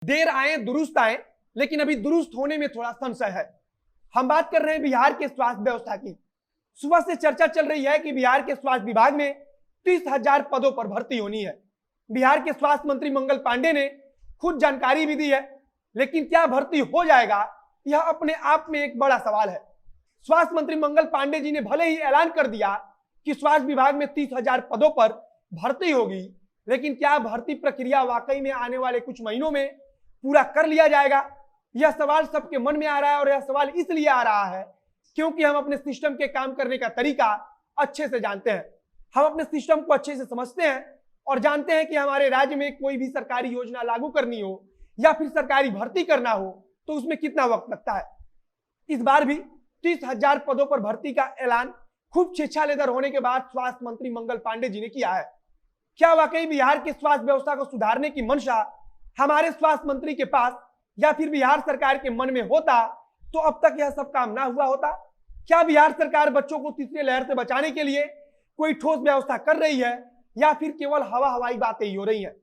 देर आए दुरुस्त आए, लेकिन अभी दुरुस्त होने में थोड़ा संशय है। हम बात कर रहे हैं बिहार के स्वास्थ्य व्यवस्था की। सुबह से चर्चा चल रही है कि बिहार के स्वास्थ्य विभाग में 30,000 पदों पर भर्ती होनी है। बिहार के स्वास्थ्य मंत्री मंगल पांडे ने खुद जानकारी भी दी है, लेकिन क्या भर्ती हो जाएगा, यह अपने आप में एक बड़ा सवाल है। स्वास्थ्य मंत्री मंगल पांडे जी ने भले ही ऐलान कर दिया कि स्वास्थ्य विभाग में 30,000 पदों पर भर्ती होगी, लेकिन क्या भर्ती प्रक्रिया वाकई में आने वाले कुछ महीनों में पूरा कर लिया जाएगा? यह सवाल सबके मन में आ रहा है, और यह सवाल इसलिए आ रहा है क्योंकि हम अपने सिस्टम के काम करने का तरीका अच्छे से जानते हैं। हम अपने सिस्टम को अच्छे से समझते हैं और जानते हैं कि हमारे राज्य में कोई भी सरकारी योजना लागू करनी हो या फिर सरकारी भर्ती करना हो तो उसमें कितना वक्त लगता है। इस बार भी 30,000 पदों पर भर्ती का ऐलान खूब छेछालेदर होने के बाद स्वास्थ्य मंत्री मंगल पांडे जी ने किया है। क्या वाकई बिहार की स्वास्थ्य व्यवस्था को सुधारने की मंशा हमारे स्वास्थ्य मंत्री के पास या फिर बिहार सरकार के मन में होता तो अब तक यह सब काम ना हुआ होता? क्या बिहार सरकार बच्चों को तीसरी लहर से बचाने के लिए कोई ठोस व्यवस्था कर रही है या फिर केवल हवाई बातें ही हो रही हैं?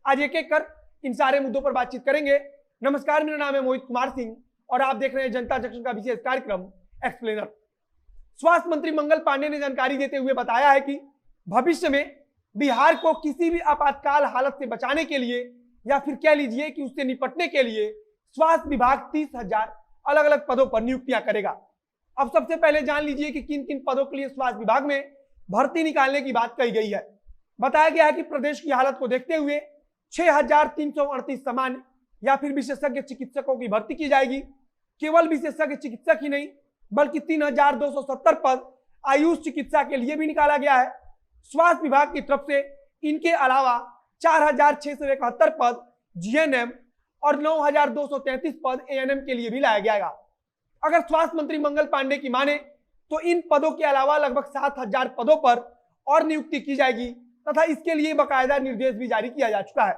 आज एक एक कर इन सारे मुद्दों पर बातचीत करेंगे। नमस्कार, मेरा नाम है मोहित कुमार सिंह और आप देख रहे हैं जनता जंक्शन का विशेष कार्यक्रम एक्सप्लेनर। स्वास्थ्य मंत्री मंगल पांडे ने जानकारी देते हुए बताया है कि भविष्य में बिहार को किसी भी आपातकाल हालत से बचाने के लिए या फिर कह लीजिए कि उससे निपटने के लिए स्वास्थ्य विभाग 30,000 अलग अलग पदों पर नियुक्तियां करेगा। अब सबसे पहले जान लीजिए कि किन किन पदों के लिए स्वास्थ्य विभाग में भर्ती निकालने की बात कही गई है। बताया गया है कि प्रदेश की हालत को देखते हुए 6,338 सामान्य या फिर विशेषज्ञ चिकित्सकों की भर्ती की जाएगी। केवल विशेषज्ञ चिकित्सक ही नहीं बल्कि 3,270 पद आयुष चिकित्सा के लिए भी निकाला गया है। स्वास्थ्य विभाग की तरफ से इनके अलावा 4,671 पद जीएनएम और 9,233 पद एएनएम के लिए भी लाया जाएगा। अगर स्वास्थ्य मंत्री मंगल पांडे की माने तो इन पदों के अलावा लगभग 7,000 पदों पर और नियुक्ति की जाएगी तथा इसके लिए बाकायदा निर्देश भी जारी किया जा चुका है।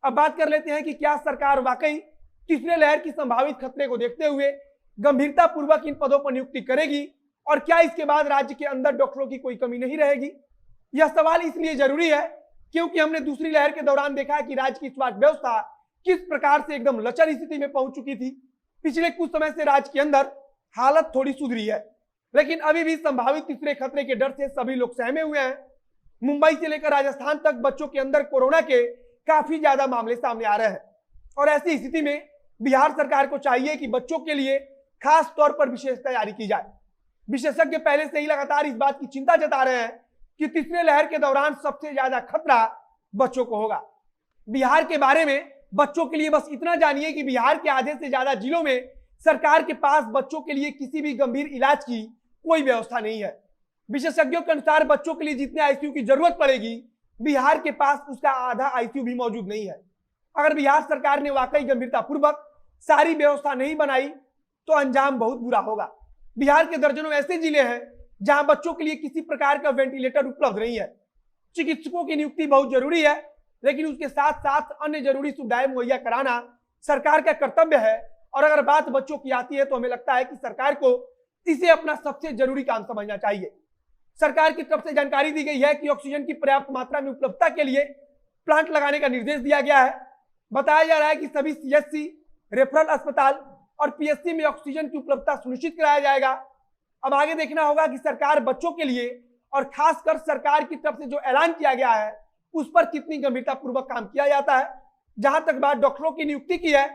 अब बात कर लेते हैं कि क्या सरकार वाकई तीसरे लहर की संभावित खतरे को देखते हुए गंभीरता पूर्वक इन पदों पर नियुक्ति करेगी और क्या इसके बाद राज्य के अंदर डॉक्टरों की कोई कमी नहीं रहेगी? यह सवाल इसलिए जरूरी है क्योंकि हमने दूसरी लहर के दौरान देखा है कि राज्य की स्वास्थ्य व्यवस्था किस प्रकार से एकदम लचर स्थिति में पहुंच चुकी थी। पिछले कुछ समय से राज्य के अंदर हालत थोड़ी सुधरी है, लेकिन अभी भी संभावित तीसरे खतरे के डर से सभी लोग सहमे हुए हैं। मुंबई से लेकर राजस्थान तक बच्चों के अंदर कोरोना के काफी ज्यादा मामले सामने आ रहे हैं और ऐसी स्थिति में बिहार सरकार को चाहिए कि बच्चों के लिए खास तौर पर विशेष तैयारी की जाए। विशेषज्ञ पहले से ही लगातार इस बात की चिंता जता रहे हैं कि तीसरे लहर के दौरान सबसे ज्यादा खतरा बच्चों को होगा। बिहार के बारे में बच्चों के लिए बस इतना जानिए कि बिहार के आधे से ज्यादा जिलों में सरकार के पास बच्चों के लिए किसी भी गंभीर इलाज की कोई व्यवस्था नहीं है। विशेषज्ञों के अनुसार बच्चों के लिए जितने आईसीयू की जरूरत पड़ेगी बिहार के पास उसका आधा आईसीयू भी मौजूद नहीं है। अगर बिहार सरकार ने वाकई गंभीरता पूर्वक सारी व्यवस्था नहीं बनाई तो अंजाम बहुत बुरा होगा। बिहार के दर्जनों ऐसे जिले हैं जहां बच्चों के लिए किसी प्रकार का वेंटिलेटर उपलब्ध नहीं है। चिकित्सकों की नियुक्ति बहुत जरूरी है, लेकिन उसके साथ साथ अन्य जरूरी सुविधाएं मुहैया कराना सरकार का कर्तव्य है। और अगर बात बच्चों की आती है तो हमें लगता है कि सरकार को इसे अपना सबसे जरूरी काम समझना चाहिए। सरकार की तरफ से जानकारी दी गई है कि ऑक्सीजन की पर्याप्त मात्रा में उपलब्धता के लिए प्लांट लगाने का निर्देश दिया गया है। बताया जा रहा है कि सभी सीएचसी, रेफरल अस्पताल और पीएचसी में ऑक्सीजन की उपलब्धता सुनिश्चित कराया जाएगा। अब आगे देखना होगा कि सरकार बच्चों के लिए और खासकर सरकार की तरफ से जो ऐलान किया गया है उस पर कितनी गंभीरता पूर्वक काम किया जाता है। जहां तक बात डॉक्टरों की नियुक्ति की है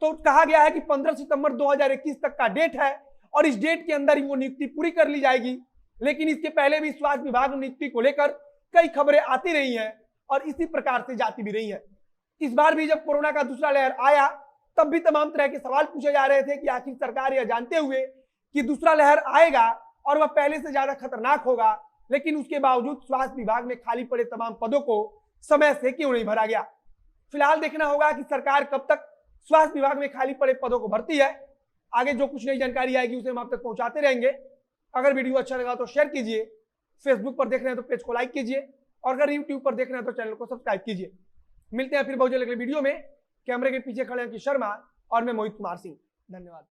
तो कहा गया है कि 15 सितंबर 2021 तक का डेट है और इस डेट के अंदर ही वो नियुक्ति पूरी कर ली जाएगी। लेकिन इसके पहले भी स्वास्थ्य विभाग नियुक्ति को लेकर कई खबरें आती रही हैं और इसी प्रकार से जाती भी रही है। इस बार भी जब कोरोना का दूसरा लहर आया तब भी तमाम तरह के सवाल पूछे जा रहे थे कि आखिर सरकार यह जानते हुए कि दूसरा लहर आएगा और वह पहले से ज्यादा खतरनाक होगा, लेकिन उसके बावजूद स्वास्थ्य विभाग में खाली पड़े तमाम पदों को समय से क्यों नहीं भरा गया। फिलहाल देखना होगा कि सरकार कब तक स्वास्थ्य विभाग में खाली पड़े पदों को भरती है। आगे जो कुछ नई जानकारी आएगी उसे हम आप तक पहुंचाते रहेंगे। अगर वीडियो अच्छा लगा तो शेयर कीजिए, फेसबुक पर देख रहे हैं तो पेज को लाइक कीजिए और अगर यूट्यूब पर देख रहे हैं तो चैनल को सब्सक्राइब कीजिए। मिलते हैं फिर बहुत जल्द अगले वीडियो में। कैमरे के पीछे खड़े हैं कि शर्मा और मैं मोहित कुमार सिंह। धन्यवाद।